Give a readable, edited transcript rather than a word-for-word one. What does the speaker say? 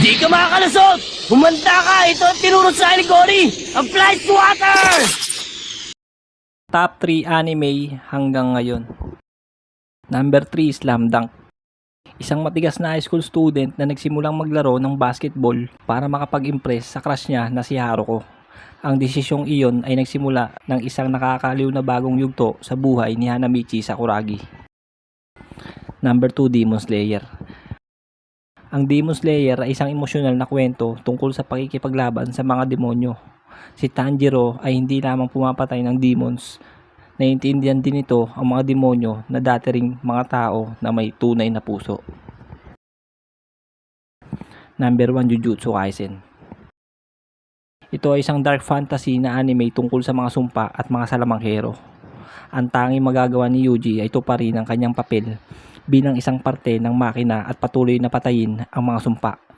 Di ka makakalusot! Humanda ka! Ito ang tinuro sa ni Cory! Ang Flight Water! Top 3 anime hanggang ngayon. Number 3, Slam Dunk. Isang matigas na high school student na nagsimulang maglaro ng basketball para makapag-impress sa crush niya na si Haruko. Ang desisyong iyon ay nagsimula ng isang nakakaliw na bagong yugto sa buhay ni Hanamichi Sakuragi. Number 2, Demon Slayer. Ang Demon Slayer ay isang emosyonal na kwento tungkol sa pakikipaglaban sa mga demonyo. Si Tanjiro ay hindi lamang pumapatay ng demons. Naiintindihan din ito ang mga demonyo na dati ring mga tao na may tunay na puso. Number 1, Jujutsu Kaisen. Ito ay isang dark fantasy na anime tungkol sa mga sumpa at mga salamanghero. Ang tanging magagawa ni Yuji ay tuparin ang kanyang papel bilang isang parte ng makina at patuloy na patayin ang mga sumpa.